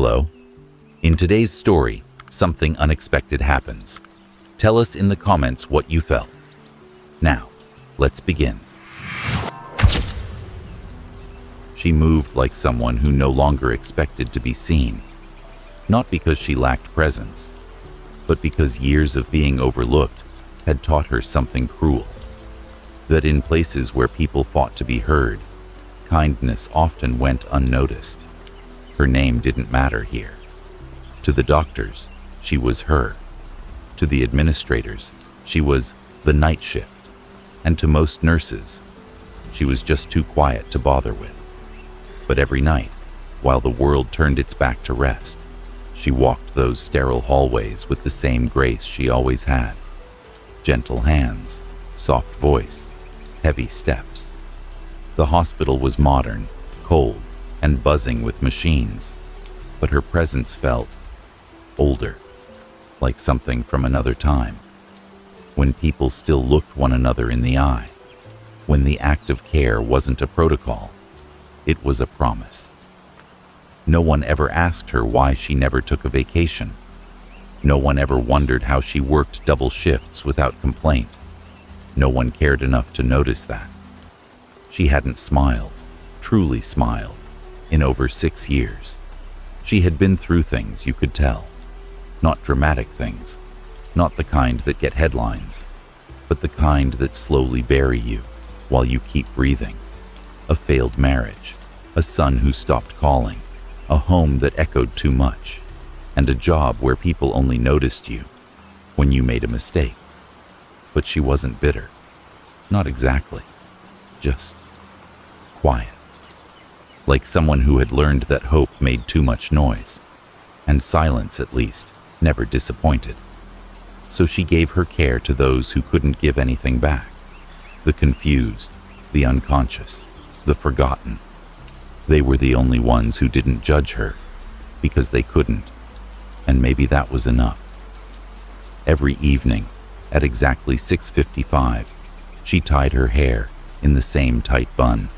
Hello? In today's story, something unexpected happens. Tell us in the comments what you felt. Now, let's begin. She moved like someone who no longer expected to be seen. Not because she lacked presence, but because years of being overlooked had taught her something cruel. That in places where people fought to be heard, kindness often went unnoticed. Her name didn't matter here. To the doctors, she was her. To the administrators, she was the night shift. And to most nurses, she was just too quiet to bother with. But every night, while the world turned its back to rest, she walked those sterile hallways with the same grace she always had. Gentle hands, soft voice, heavy steps. The hospital was modern, cold, and buzzing with machines, but her presence felt older, like something from another time, when people still looked one another in the eye, when the act of care wasn't a protocol, it was a promise. No one ever asked her why she never took a vacation. No one ever wondered how she worked double shifts without complaint. No one cared enough to notice that. She hadn't smiled, truly smiled, in over 6 years. She had been through things, you could tell. Not dramatic things, not the kind that get headlines, but the kind that slowly bury you while you keep breathing. A failed marriage, a son who stopped calling, a home that echoed too much, and a job where people only noticed you when you made a mistake. But she wasn't bitter. Not exactly. Just quiet. Like someone who had learned that hope made too much noise, and silence, at least, never disappointed. So she gave her care to those who couldn't give anything back. The confused, the unconscious, the forgotten. They were the only ones who didn't judge her, because they couldn't, and maybe that was enough. Every evening, at exactly 6:55, she tied her hair in the same tight bun,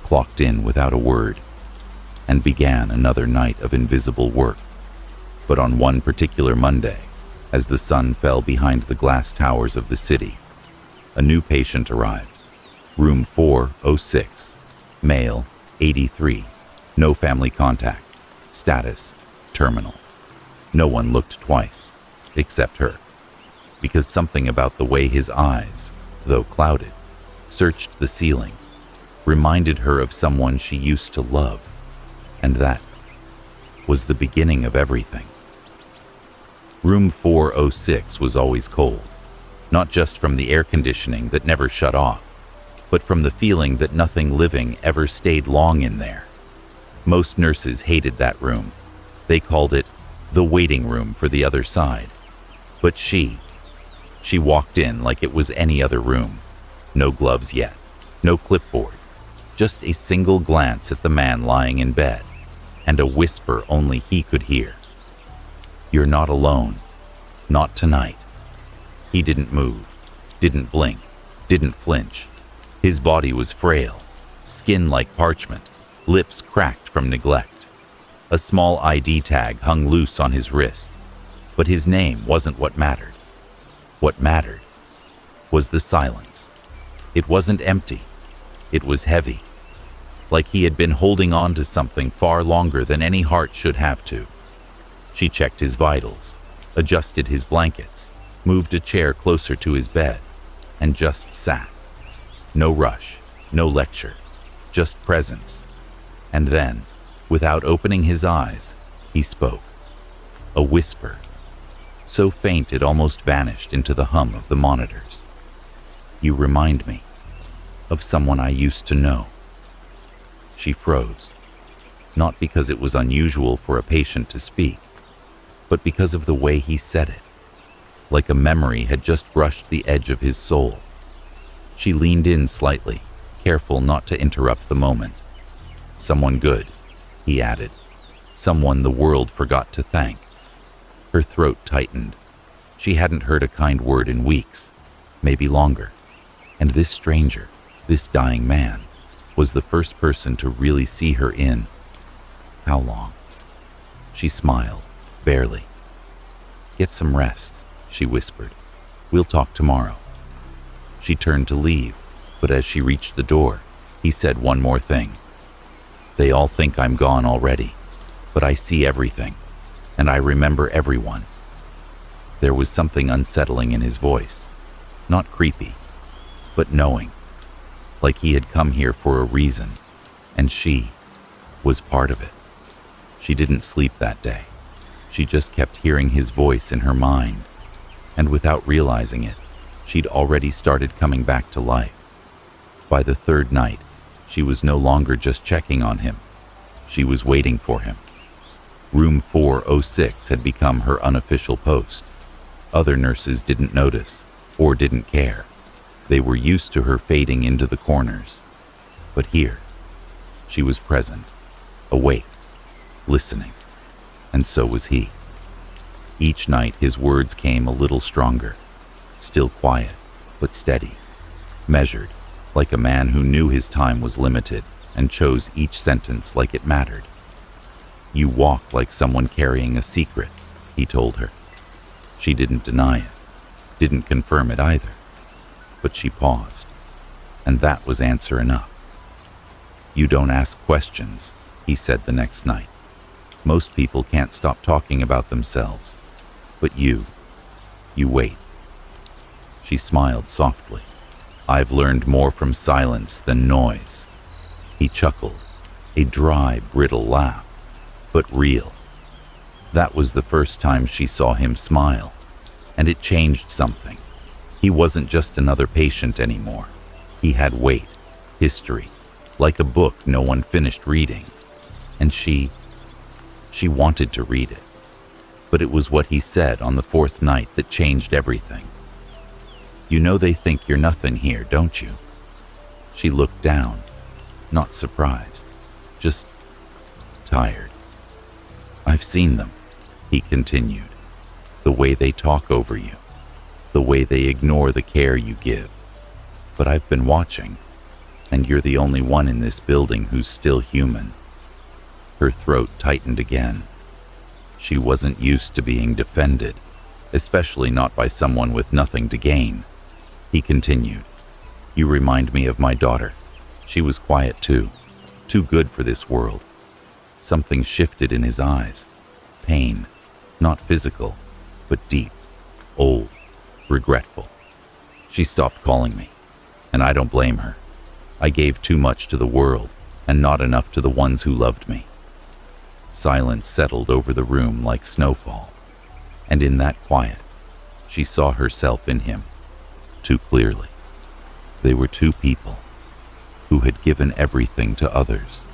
clocked in without a word, and began another night of invisible work. But on one particular Monday, as the sun fell behind the glass towers of the city, a new patient arrived. Room 406, male, 83, no family contact, status, terminal. No one looked twice, except her, because something about the way his eyes, though clouded, searched the ceiling, reminded her of someone she used to love, and that was the beginning of everything. Room 406 was always cold, not just from the air conditioning that never shut off, but from the feeling that nothing living ever stayed long in there. Most nurses hated that room. They called it the waiting room for the other side. But she walked in like it was any other room. No gloves yet, no clipboard, just a single glance at the man lying in bed, and a whisper only he could hear. "You're not alone. Not tonight." He didn't move, didn't blink, didn't flinch. His body was frail, skin like parchment, lips cracked from neglect. A small ID tag hung loose on his wrist, but his name wasn't what mattered. What mattered was the silence. It wasn't empty. It was heavy, like he had been holding on to something far longer than any heart should have to. She checked his vitals, adjusted his blankets, moved a chair closer to his bed, and just sat. No rush, no lecture, just presence. And then, without opening his eyes, he spoke. A whisper, so faint it almost vanished into the hum of the monitors. "You remind me of someone I used to know." She froze, not because it was unusual for a patient to speak, but because of the way he said it, like a memory had just brushed the edge of his soul. She leaned in slightly, careful not to interrupt the moment. "Someone good," he added. "Someone the world forgot to thank." Her throat tightened. She hadn't heard a kind word in weeks, maybe longer. And this stranger, this dying man, was the first person to really see her in how long? She smiled, barely. "Get some rest," she whispered. "We'll talk tomorrow." She turned to leave, but as she reached the door, he said one more thing. "They all think I'm gone already, but I see everything, and I remember everyone." There was something unsettling in his voice, not creepy, but knowing, like he had come here for a reason, and she was part of it. She didn't sleep that day. She just kept hearing his voice in her mind, and without realizing it, she'd already started coming back to life. By the third night, she was no longer just checking on him. She was waiting for him. Room 406 had become her unofficial post. Other nurses didn't notice or didn't care. They were used to her fading into the corners. But here, she was present, awake, listening, and so was he. Each night his words came a little stronger, still quiet, but steady, measured, like a man who knew his time was limited and chose each sentence like it mattered. "You walk like someone carrying a secret," he told her. She didn't deny it, didn't confirm it either, but she paused, and that was answer enough. "You don't ask questions," he said the next night. "Most people can't stop talking about themselves, but you wait." She smiled softly. "I've learned more from silence than noise." He chuckled, a dry, brittle laugh, but real. That was the first time she saw him smile, and it changed something. He wasn't just another patient anymore. He had weight, history, like a book no one finished reading. And she wanted to read it. But it was what he said on the fourth night that changed everything. "You know they think you're nothing here, don't you?" She looked down, not surprised, just tired. "I've seen them," he continued. "The way they talk over you, the way they ignore the care you give. But I've been watching, and you're the only one in this building who's still human." Her throat tightened again. She wasn't used to being defended, especially not by someone with nothing to gain. He continued, "You remind me of my daughter. She was quiet too good for this world." Something shifted in his eyes. Pain, not physical, but deep, old, regretful. "She stopped calling me, and I don't blame her. I gave too much to the world and not enough to the ones who loved me." Silence settled over the room like snowfall, and in that quiet, she saw herself in him, too clearly. They were two people who had given everything to others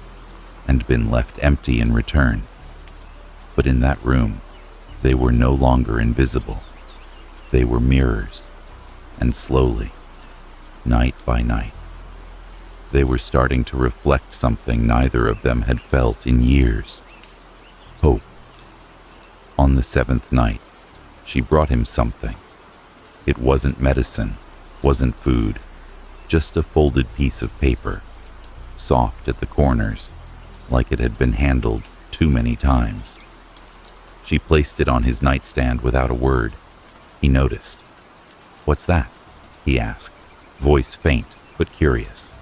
and been left empty in return. But in that room, they were no longer invisible. They were mirrors, and slowly, night by night, they were starting to reflect something neither of them had felt in years: hope. On the seventh night, she brought him something. It wasn't medicine, wasn't food, just a folded piece of paper, soft at the corners, like it had been handled too many times. She placed it on his nightstand without a word. He noticed. "What's that?" he asked, voice faint but curious.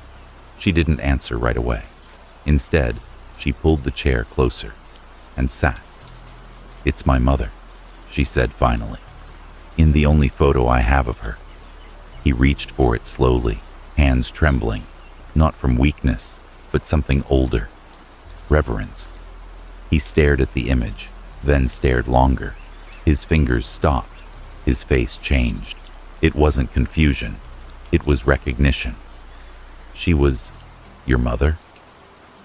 She didn't answer right away. Instead, she pulled the chair closer and sat. "It's my mother," she said finally, "in the only photo I have of her." He reached for it slowly, hands trembling, not from weakness, but something older, reverence. He stared at the image, then stared longer. His fingers stopped. His face changed. It wasn't confusion. It was recognition. "She was your mother?"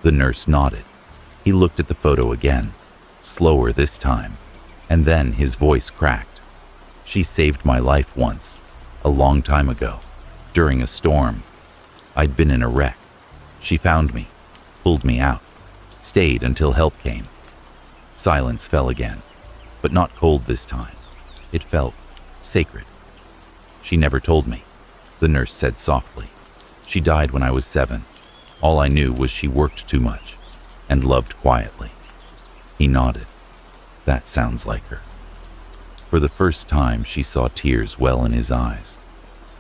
The nurse nodded. He looked at the photo again, slower this time, and then his voice cracked. "She saved my life once, a long time ago, during a storm. I'd been in a wreck. She found me, pulled me out, stayed until help came." Silence fell again, but not cold this time. It felt sacred. "She never told me," the nurse said softly. "She died when I was 7. All I knew was she worked too much and loved quietly." He nodded. That sounds like her. For the first time, she saw tears well in his eyes.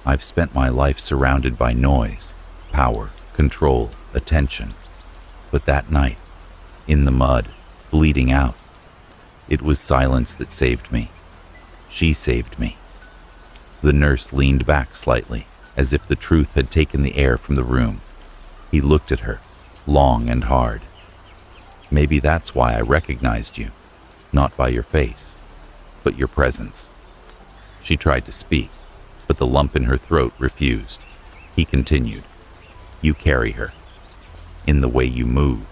I've spent my life surrounded by noise, power, control, attention. But that night, in the mud, bleeding out, it was silence that saved me. She saved me. The nurse leaned back slightly, as if the truth had taken the air from the room. He looked at her, long and hard. Maybe that's why I recognized you, not by your face, but your presence. She tried to speak, but the lump in her throat refused. He continued, you carry her, in the way you move,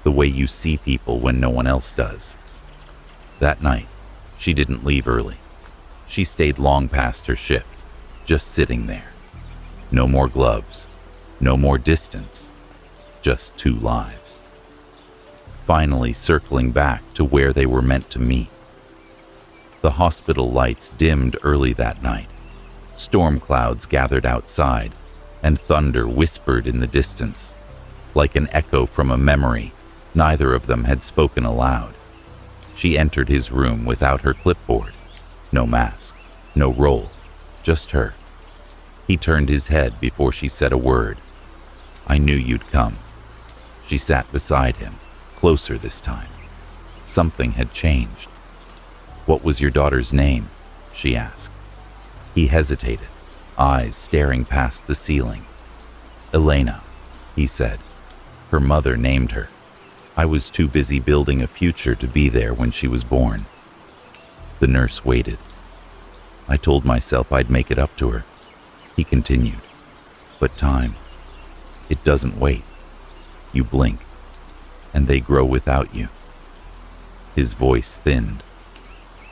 the way you see people when no one else does. That night, she didn't leave early. She stayed long past her shift, just sitting there. No more gloves, no more distance, just two lives. Finally circling back to where they were meant to meet. The hospital lights dimmed early that night. Storm clouds gathered outside, and thunder whispered in the distance. Like an echo from a memory, neither of them had spoken aloud. She entered his room without her clipboard. No mask, no roll, just her. He turned his head before she said a word. I knew you'd come. She sat beside him, closer this time. Something had changed. What was your daughter's name? She asked. He hesitated, eyes staring past the ceiling. Elena, he said. Her mother named her. I was too busy building a future to be there when she was born. The nurse waited. I told myself I'd make it up to her. He continued. But time, it doesn't wait. You blink, and they grow without you. His voice thinned.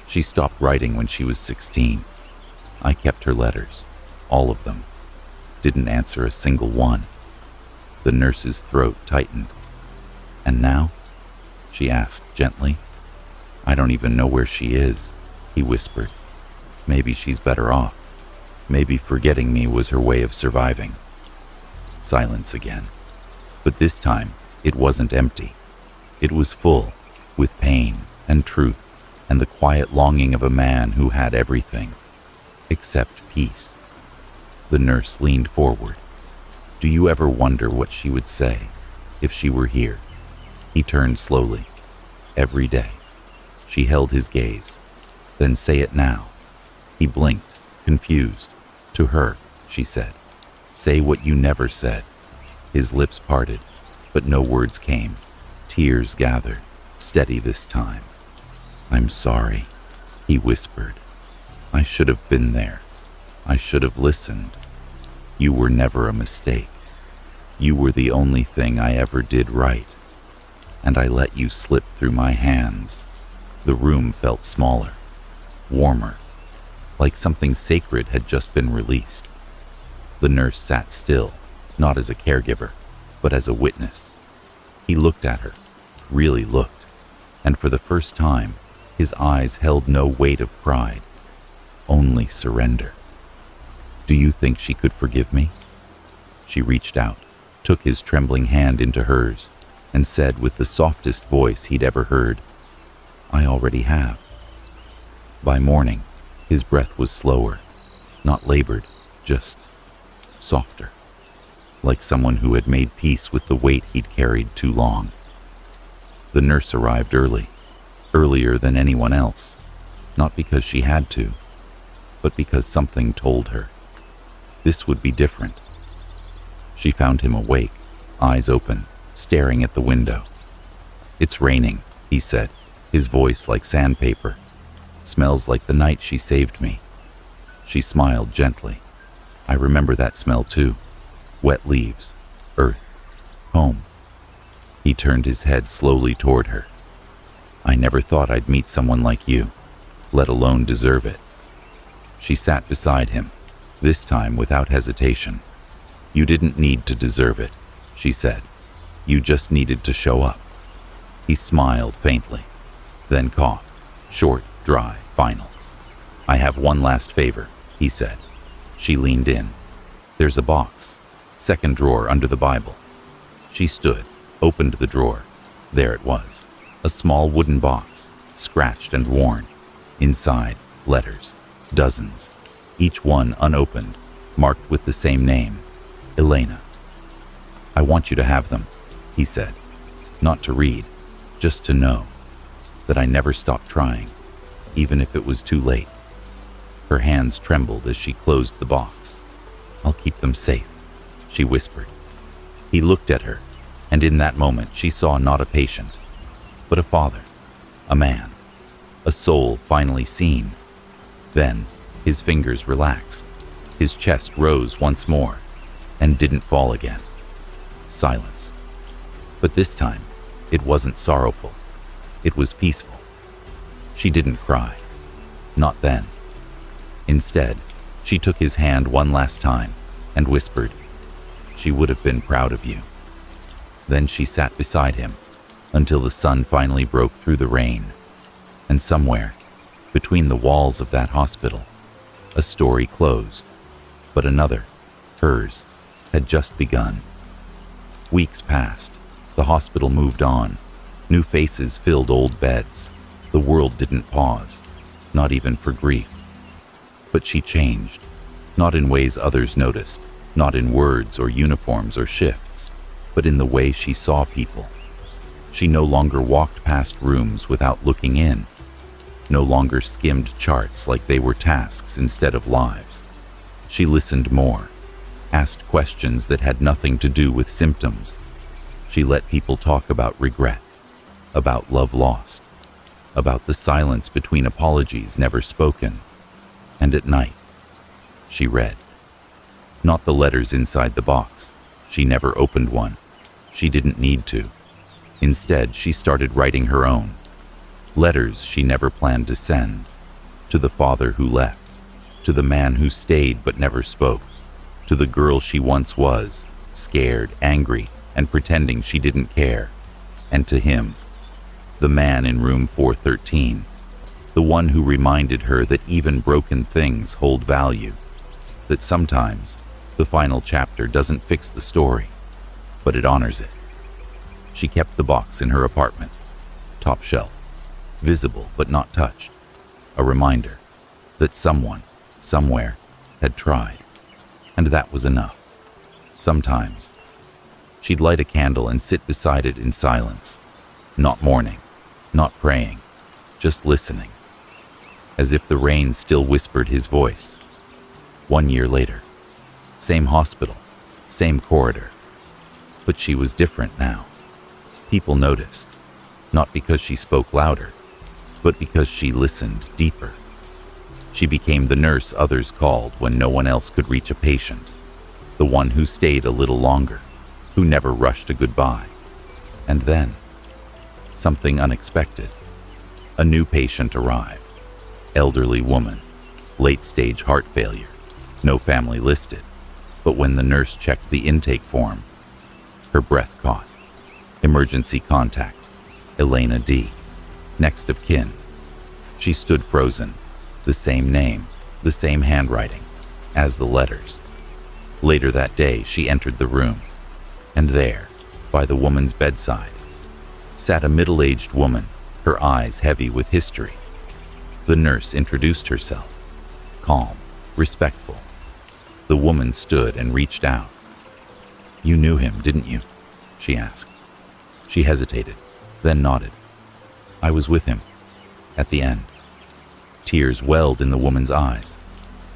She stopped writing when she was 16. I kept her letters, all of them. Didn't answer a single one. The nurse's throat tightened. And now? She asked gently. I don't even know where she is, he whispered. Maybe she's better off. Maybe forgetting me was her way of surviving. Silence again. But this time, it wasn't empty. It was full, with pain and truth and the quiet longing of a man who had everything, except peace. The nurse leaned forward. Do you ever wonder what she would say if she were here? He turned slowly. Every day. She held his gaze. Then say it now. He blinked, confused. To her, she said. Say what you never said. His lips parted, but no words came. Tears gathered, steady this time. I'm sorry, he whispered. I should have been there. I should have listened. You were never a mistake. You were the only thing I ever did right. And I let you slip through my hands. The room felt smaller, warmer, like something sacred had just been released. The nurse sat still, not as a caregiver, but as a witness. He looked at her, really looked, and for the first time, his eyes held no weight of pride, only surrender. Do you think she could forgive me? She reached out, took his trembling hand into hers, and said with the softest voice he'd ever heard, I already have. By morning, his breath was slower, not labored, just softer, like someone who had made peace with the weight he'd carried too long. The nurse arrived early, earlier than anyone else, not because she had to, but because something told her. This would be different. She found him awake, eyes open, staring at the window. It's raining, he said, his voice like sandpaper. Smells like the night she saved me. She smiled gently. I remember that smell too. Wet leaves, earth, home. He turned his head slowly toward her. I never thought I'd meet someone like you, let alone deserve it. She sat beside him, this time without hesitation. You didn't need to deserve it, she said. You just needed to show up. He smiled faintly, then coughed, short, dry, final. I have one last favor, he said. She leaned in. There's a box, second drawer under the Bible. She stood, opened the drawer. There it was, a small wooden box, scratched and worn. Inside, letters, dozens, each one unopened, marked with the same name, Elena. "I want you to have them," he said. "Not to read, just to know that I never stopped trying, even if it was too late." Her hands trembled as she closed the box. "I'll keep them safe," she whispered. He looked at her, and in that moment she saw not a patient, but a father, a man, a soul finally seen. Then his fingers relaxed, his chest rose once more, and didn't fall again. Silence. But this time, it wasn't sorrowful. It was peaceful. She didn't cry. Not then. Instead, she took his hand one last time and whispered, "She would have been proud of you." Then she sat beside him until the sun finally broke through the rain. And somewhere, between the walls of that hospital, a story closed, but another, hers, had just begun. Weeks passed. The hospital moved on. New faces filled old beds. The world didn't pause, not even for grief. But she changed, not in ways others noticed, not in words or uniforms or shifts, but in the way she saw people. She no longer walked past rooms without looking in, no longer skimmed charts like they were tasks instead of lives. She listened more, asked questions that had nothing to do with symptoms. She let people talk about regret, about love lost, about the silence between apologies never spoken. And at night, she read. Not the letters inside the box. She never opened one. She didn't need to. Instead, she started writing her own. Letters she never planned to send. To the father who left. To the man who stayed but never spoke. To the girl she once was, scared, angry, and pretending she didn't care. And to him, the man in room 413, the one who reminded her that even broken things hold value, that sometimes the final chapter doesn't fix the story, but it honors it. She kept the box in her apartment, top shelf, visible but not touched, a reminder that someone, somewhere, had tried, and that was enough. Sometimes, she'd light a candle and sit beside it in silence, not mourning, not praying, just listening, as if the rain still whispered his voice. 1 year later, same hospital, same corridor, but she was different now. People noticed, not because she spoke louder, but because she listened deeper. She became the nurse others called when no one else could reach a patient, the one who stayed a little longer, who never rushed a goodbye. And then, something unexpected. A new patient arrived. Elderly woman, late-stage heart failure, no family listed. But when the nurse checked the intake form, her breath caught. Emergency contact, Elena D. Next of kin. She stood frozen, the same name, the same handwriting, as the letters. Later that day, she entered the room, and there, by the woman's bedside, sat a middle-aged woman, her eyes heavy with history. The nurse introduced herself, calm, respectful. The woman stood and reached out. "You knew him, didn't you?" she asked. She hesitated, then nodded. "I was with him, at the end." Tears welled in the woman's eyes.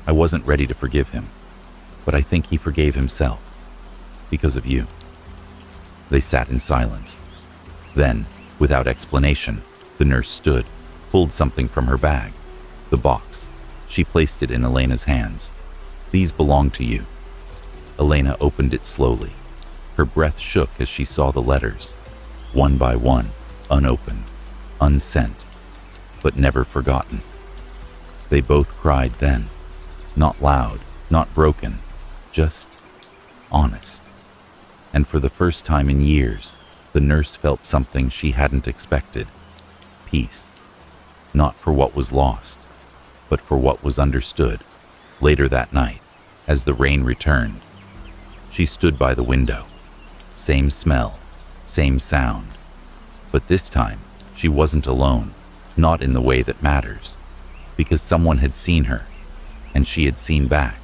"I wasn't ready to forgive him, but I think he forgave himself, because of you." They sat in silence. Then, without explanation, the nurse stood, pulled something from her bag. The box. She placed it in Elena's hands. "These belong to you." Elena opened it slowly. Her breath shook as she saw the letters, one by one, unopened, unsent, but never forgotten. They both cried then, not loud, not broken, just honest. And for the first time in years, the nurse felt something she hadn't expected. Peace. Not for what was lost, but for what was understood. Later that night, as the rain returned, she stood by the window. Same smell, same sound. But this time, she wasn't alone. not in the way that matters, because someone had seen her, and she had seen back,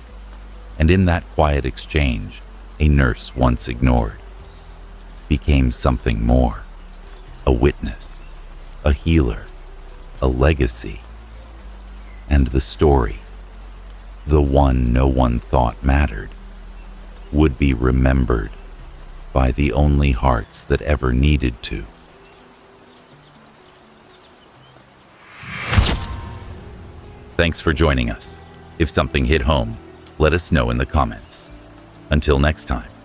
and in that quiet exchange, a nurse once ignored became something more, a witness, a healer, a legacy, and the story, the one no one thought mattered, would be remembered by the only hearts that ever needed to. Thanks for joining us. If something hit home, let us know in the comments. Until next time.